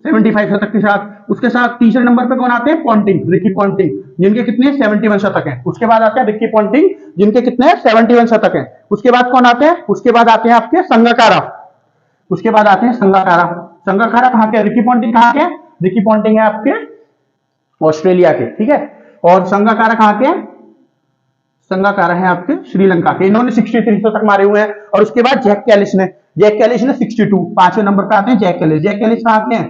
75 शतक के साथ, उसके साथ तीसरे नंबर पे कौन आते हैं, पॉन्टिंग, रिकी पॉन्टिंग, जिनके कितने 71 शतक हैं। उसके बाद आते हैं रिकी पॉन्टिंग, जिनके कितने 71 शतक हैं। उसके बाद कौन आते हैं, उसके बाद आते हैं आपके संगकारा, उसके बाद आते हैं संगकारा। संगकारा कहाँ के, रिकी पॉन्टिंग कहाँ के, रिकी पॉन्टिंग है आपके ऑस्ट्रेलिया के, ठीक है। और संगकारा कहाँ के, संगकारा है आपके श्रीलंका के, इन्होंने 63 शतक मारे हुए हैं। और उसके बाद जैक कैलिस ने 62, पांचवें नंबर पर आते हैं जैक कैलिस। जैक कैलिस कहाँ के हैं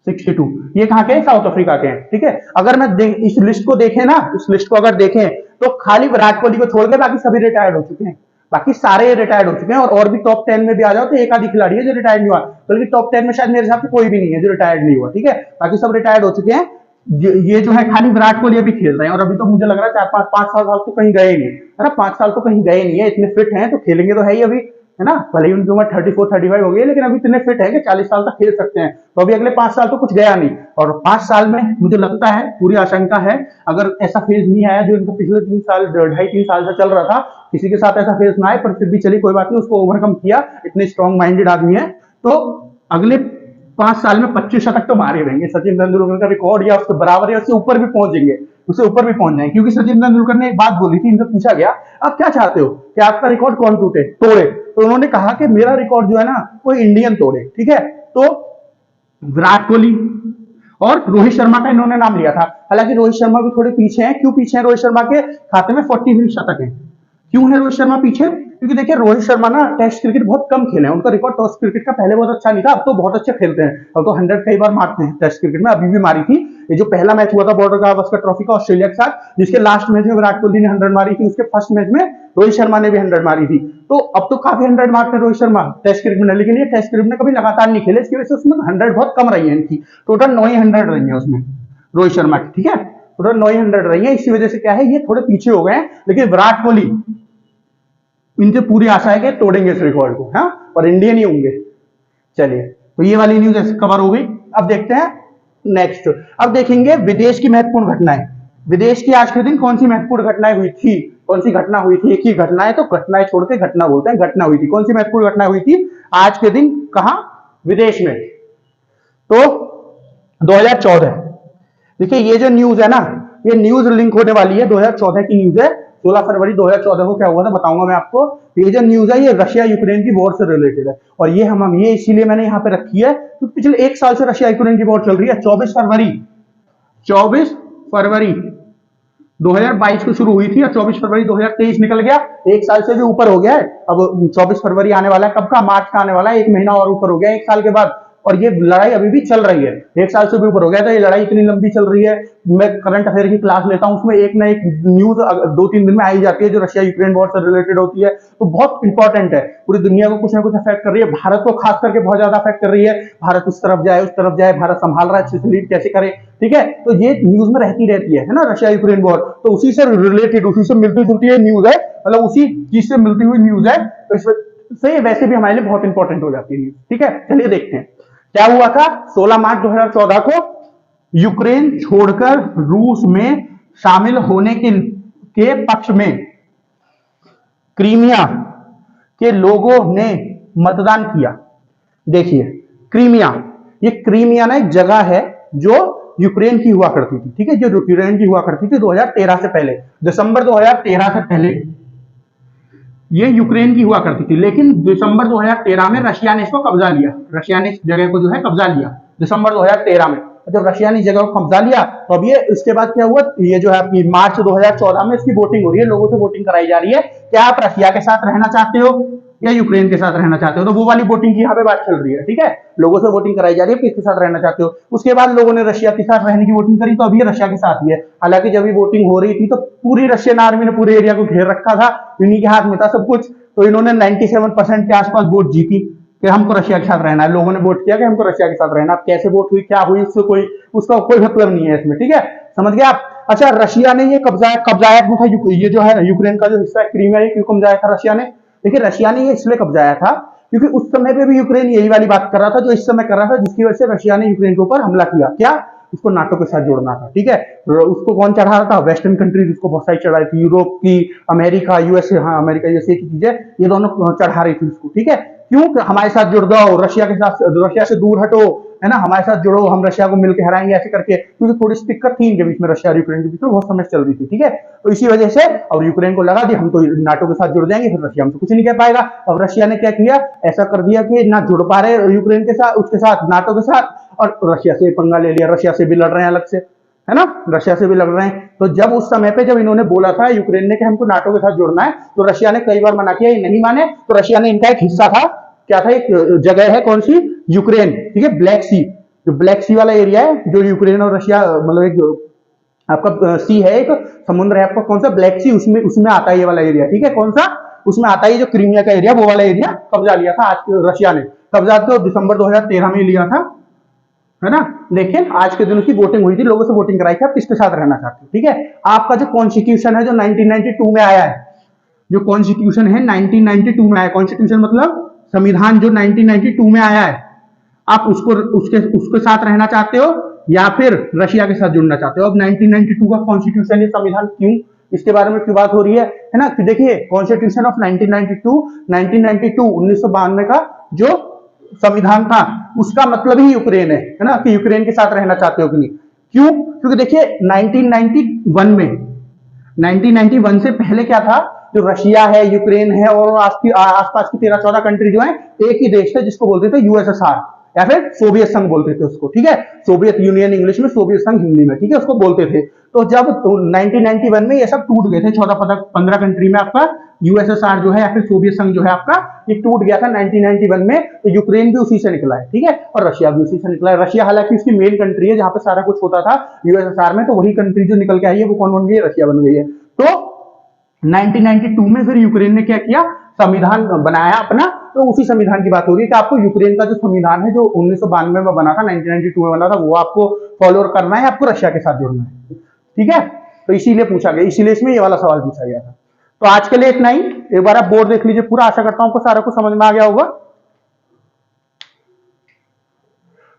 62, ये कहाँ के हैं, साउथ अफ्रीका के हैं, ठीक है। अगर मैं इस लिस्ट को देखें ना, इस लिस्ट को अगर देखें तो खाली विराट कोहली को छोड़ के बाकी सभी रिटायर्ड हो चुके हैं, बाकी सारे रिटायर्ड हो चुके हैं। और भी टॉप 10 में भी आ जाओ तो एक आधी खिलाड़ी है जो रिटायर्ड नहीं हुआ, बल्कि टॉप 10 में शायद मेरे हिसाब से कोई भी नहीं है जो रिटायर्ड नहीं हुआ, ठीक है। बाकी सब रिटायर्ड हो चुके हैं। ये जो है खाली विराट कोहली अभी खेल रहे हैं, और अभी तो मुझे लग रहा है 4-5 साल तो कहीं गए नहीं है ना, 5 साल तो कहीं गए नहीं है, इतने फिट हैं तो खेलेंगे तो है ही अभी, है ना। भले ही उनकी उम्र 34-35 हो गई, लेकिन अभी इतने फिट है कि 40 साल तक खेल सकते हैं। तो अभी अगले 5 साल तो कुछ गया नहीं, और 5 साल में मुझे लगता है, पूरी आशंका है, अगर ऐसा फेज नहीं आया जो इनको पिछले 3 साल 2.5-3 साल से चल रहा था, किसी के साथ ऐसा फेज ना आए, पर फिर भी चलिए कोई बात नहीं, उसको ओवरकम किया, इतने स्ट्रॉन्ग माइंडेड आदमी है। तो अगले 5 साल में 25 शतक तो मारे रहेंगे। सचिन तेंदुलकर का रिकॉर्ड या उसके बराबर या उससे ऊपर भी पहुंचेंगे, उससे ऊपर भी पहुंच जाएंगे। क्योंकि सचिन तेंदुलकर ने एक बात बोली थी, इनसे पूछा गया आप क्या चाहते हो कि आपका रिकॉर्ड कौन तोड़े, तो उन्होंने कहा कि मेरा रिकॉर्ड जो है ना वो इंडियन तोड़े, ठीक है। तो विराट कोहली और रोहित शर्मा का इन्होंने नाम लिया था। हालांकि रोहित शर्मा भी थोड़े पीछे हैं। क्यों पीछे हैं, रोहित शर्मा के खाते में 43 शतक है। क्यों है रोहित शर्मा पीछे, क्योंकि देखिए रोहित शर्मा ना टेस्ट क्रिकेट बहुत कम खेले हैं, उनका रिकॉर्ड टेस्ट क्रिकेट का पहले बहुत अच्छा नहीं था, अब तो बहुत अच्छे खेलते हैं, अब तो 100 कई बार मारते हैं टेस्ट क्रिकेट में, अभी भी मारी थी। ये जो पहला मैच हुआ था बॉर्डर गावस्कर ट्रॉफी का ऑस्ट्रेलिया के साथ, जिसके लास्ट मैच में विराट कोहली ने 100 मारी थी, उसके फर्स्ट मैच में रोहित शर्मा ने भी 100 मारी थी। तो अब तो काफी 100 मारते हैं रोहित शर्मा टेस्ट क्रिकेट में, लेकिन ये टेस्ट क्रिकेट में कभी लगातार नहीं खेले, इसकी वजह से उसमें 100 बहुत कम रही है इनकी, टोटल 9 ही 100 रही है उसमें रोहित शर्मा की, ठीक है, टोटल 9 ही 100 रही है। इसी वजह से क्या है ये थोड़े पीछे हो गए हैं, लेकिन विराट कोहली इनसे पूरी आशा है कि तोड़ेंगे इस रिकॉर्ड को, हाँ, और इंडियन ही होंगे। चलिए, तो ये वाली न्यूज कवर हो गई। अब देखते हैं नेक्स्ट, अब देखेंगे विदेश की महत्वपूर्ण घटनाएं। विदेश की आज के दिन कौन सी महत्वपूर्ण घटनाएं हुई थी, कौन सी घटना हुई थी, एक ही घटना है तो घटनाएं छोड़ के घटना बोलते हैं, घटना हुई थी, कौन सी महत्वपूर्ण घटना हुई थी आज के दिन, कहां, विदेश में। तो 2014, देखिए ये जो न्यूज है ना, ये न्यूज लिंक होने वाली है, 2014 की न्यूज है। 16 फरवरी 2014 को क्या हुआ था बताऊंगा मैं आपको। ये जो न्यूज है ये रशिया यूक्रेन की वॉर से रिलेटेड है, और ये हम ये इसीलिए मैंने यहाँ पे रखी है क्योंकि पिछले 1 साल से रशिया यूक्रेन की वॉर चल रही है। 24 फरवरी 2022 को शुरू हुई थी और 24 फरवरी 2023 निकल गया, 1 साल से भी ऊपर हो गया है। अब 24 फरवरी आने वाला है, कब का, मार्च का आने वाला है, 1 महीना और ऊपर हो गया 1 साल के बाद, और ये लड़ाई अभी भी चल रही है, 1 साल से भी ऊपर हो गया। तो ये लड़ाई इतनी लंबी चल रही है, मैं करंट अफेयर की क्लास लेता हूं, उसमें एक ना एक न्यूज 2-3 दिन में आई जाती है जो रशिया यूक्रेन वॉर से रिलेटेड होती है, तो बहुत इंपॉर्टेंट है, पूरी दुनिया को कुछ ना कुछ अफेक्ट कर रही है, भारत को खास करके बहुत ज्यादा अफेक्ट कर रही है। भारत उस तरफ जाए, भारत संभाल रहा है, अच्छे से लीड कैसे करे, ठीक है। तो ये न्यूज में रहती है ना, रशिया यूक्रेन वॉर, तो उसी से रिलेटेड, उसी से मिलती जुलती है न्यूज है, मतलब उसी चीज से मिलती हुई न्यूज है, तो इससे वैसे भी हमारे लिए बहुत इंपॉर्टेंट हो जाती है न्यूज, ठीक है। चलिए देखते हैं क्या हुआ था 16 मार्च 2014 को। यूक्रेन छोड़कर रूस में शामिल होने के पक्ष में क्रीमिया के लोगों ने मतदान किया। देखिए क्रीमिया, ये क्रीमिया ना एक जगह है जो यूक्रेन की हुआ करती थी, ठीक है, जो यूक्रेन की हुआ करती थी 2013 से पहले, दिसंबर 2013 से पहले ये यूक्रेन की हुआ करती थी। लेकिन दिसंबर 2013 में रशिया ने इसको कब्जा लिया, रशिया ने इस जगह को जो है कब्जा लिया दिसंबर 2013 में। जब रशिया ने जगह को कब्जा लिया तो अब ये इसके बाद क्या हुआ, ये जो है आपकी मार्च 2014 में इसकी वोटिंग हो रही है, लोगों से वोटिंग कराई जा रही है, क्या आप रशिया के साथ रहना चाहते हो या यूक्रेन के साथ रहना चाहते हो। तो वो वाली वोटिंग की यहाँ पे बात चल रही है, ठीक है, लोगों से वोटिंग कराई जा रही है किसके साथ रहना चाहते हो। उसके बाद लोगों ने रशिया के साथ रहने की वोटिंग करी, तो अभी रशिया के साथ ही है। हालांकि जब ये वोटिंग हो रही थी तो पूरी रशियन आर्मी ने पूरे एरिया को घेर रखा था, इन्हीं के हाथ में था सब कुछ, तो इन्होंने 97% के आसपास वोट जीती कि हमको रशिया के साथ रहना है। लोगों ने वोट किया कि हमको रशिया के साथ रहना। अब कैसे वोट हुई, क्या हुई, उसका कोई मतलब नहीं है इसमें, ठीक है, समझ गए आप। अच्छा, रशिया ने ये कब्जाया था, ये जो है यूक्रेन का जो हिस्सा है क्रीमिया, ये क्यों कब्जाया था रशिया ने। देखिए, रशिया ने ये इसलिए कब्जाया था क्योंकि उस समय पे भी यूक्रेन यही वाली बात कर रहा था जो इस समय कर रहा था, जिसकी वजह से रशिया ने यूक्रेन के ऊपर हमला किया। क्या, उसको नाटो के साथ जोड़ना था, ठीक है। उसको कौन चढ़ा रहा था, वेस्टर्न कंट्रीज उसको बहुत सारी चढ़ाई थी, यूरोप की, अमेरिका, यूएसए, हाँ अमेरिका यूएसए की चीजें ये दोनों चढ़ा रही थी उसको, ठीक है। क्यों, हमारे साथ जुड़ जाओ, रशिया के साथ, रशिया से दूर हटो, है ना, हमारे साथ जुड़ो, हम रशिया को मिलकर हराएंगे, ऐसे करके, क्योंकि थोड़ी सी दिक्कत थी इनके बीच में, रशिया और यूक्रेन के बीच में बहुत समस्या चल रही थी, ठीक है। तो इसी वजह से और यूक्रेन को लगा दिया हम तो नाटो के साथ जुड़ जाएंगे, फिर रशिया हमसे कुछ नहीं कह पाएगा। अब रशिया ने क्या किया, ऐसा कर दिया कि ना जुड़ पा रहे यूक्रेन के साथ, उसके साथ नाटो के साथ, और रशिया से पंगा ले लिया, रशिया से भी लड़ रहे हैं अलग से, है ना, रशिया से भी लड़ रहे हैं। तो जब उस समय पे जब इन्होंने बोला था यूक्रेन ने कि हमको नाटो के साथ जुड़ना है, तो रशिया ने कई बार मना किया, ये नहीं माने। तो रशिया ने इनका एक हिस्सा था, क्या था, एक जगह है कौन सी, यूक्रेन, ठीक है, ब्लैक सी, जो ब्लैक सी वाला एरिया है, जो यूक्रेन और रशिया, मतलब एक आपका सी है, एक समुद्र है आपका, कौन सा, ब्लैक सी, उसमें आता है ये वाला एरिया, ठीक है, कौन सा, उसमें आता है जो क्रीमिया का एरिया, वो वाला एरिया कब्जा लिया था आज रशिया ने। कब्जा तो दिसंबर 2013 में लिया था, है ना। लेकिन आज के दिन उसकी वोटिंग हुई थी, लोगों से वोटिंग कराई थी आप किसके साथ रहना चाहते हो, ठीक है। आपका जो कॉन्स्टिट्यूशन है जो 1992 में आया है, जो कॉन्स्टिट्यूशन है 1992 में आया, कॉन्स्टिट्यूशन मतलब संविधान जो 1992 में आया है, आप उसके साथ रहना चाहते हो या फिर रशिया के साथ जुड़ना चाहते हो। अब 1992 का कॉन्स्टिट्यूशन, ये संविधान क्यों, इसके बारे में क्यों बात हो रही है ना। देखिए, कॉन्स्टिट्यूशन ऑफ 1992 का जो संविधान था, उसका मतलब ही यूक्रेन है ना, कि यूक्रेन के साथ रहना चाहते हो कि नहीं। क्यों, क्योंकि देखिए 1991 से पहले क्या था, जो रशिया है, यूक्रेन है और आसपास की 13-14 कंट्री जो है, एक ही देश थे जिसको बोलते थे यूएसएसआर या फिर सोवियत संघ बोलते थे उसको, ठीक है, सोवियत यूनियन इंग्लिश में, सोवियत संघ हिंदी में, ठीक है, उसको बोलते थे। तो जब 1991 में ये सब टूट गए थे, 14-15 कंट्री में आपका यूएसएसआर जो है या फिर सोवियत संघ जो है आपका, ये टूट गया था 1991 में। तो यूक्रेन भी उसी से निकला है, ठीक है, और रशिया भी उसी से निकला है। रशिया हालांकि उसकी मेन कंट्री है जहां पे सारा कुछ होता था यूएसएसआर में, तो वही कंट्री जो निकल के आई है वो कौन बन गई है, रशिया बन गई है। तो 1992 में फिर यूक्रेन ने क्या किया, संविधान बनाया अपना। तो उसी संविधान की बात हो रही है कि आपको यूक्रेन का जो संविधान है जो 1992 में बना था, 1992 में बना था, वो आपको फॉलो करना है, आपको रशिया के साथ जुड़ना है, ठीक है। तो इसीलिए पूछा गया, इसीलिए इसमें ये वाला सवाल पूछा गया था। तो आज के लिए इतना ही, एक बार आप बोर्ड देख लीजिए पूरा, आशा करता हूं आपको सारा कुछ समझ में आ गया होगा।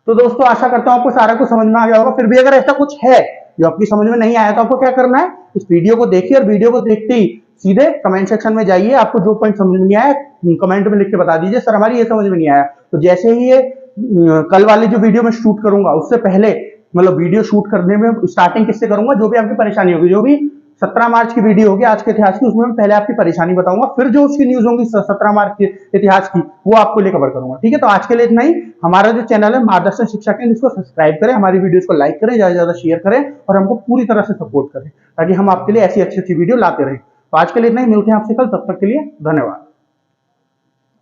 तो दोस्तों आशा करता हूं आपको सारा कुछ समझ में आ गया होगा। फिर भी अगर ऐसा कुछ है जो आपकी समझ में नहीं आया तो आपको क्या करना है, इस वीडियो को देखिए और वीडियो को देखते ही सीधे कमेंट सेक्शन में जाइए, आपको जो पॉइंट समझ में नहीं आया कमेंट में लिख के बता दीजिए, सर हमारी ये समझ में नहीं आया। तो जैसे ही ये कल वाले जो वीडियो में शूट करूंगा उससे पहले, मतलब वीडियो शूट करने में स्टार्टिंग किससे करूंगा, जो भी आपकी परेशानी होगी, जो भी 17 मार्च की वीडियो होगी आज के इतिहास की, उसमें मैं पहले आपकी परेशानी बताऊंगा, फिर जो उसकी न्यूज होगी 17 मार्च के इतिहास की, वो आपको लिए कवर करूंगा, ठीक है। तो आज के लिए इतना ही। हमारा जो चैनल है मार्गदर्शन शिक्षा केंद्र, इसको सब्सक्राइब करें, हमारी वीडियोस को लाइक करें, ज्यादा से ज्यादा शेयर करें और हमको पूरी तरह से सपोर्ट करें, ताकि हम आपके लिए ऐसी अच्छी अच्छी वीडियो लाते रहें। तो आज के लिए इतना ही, मिलते हैं आपसे कल, तब तक के लिए धन्यवाद।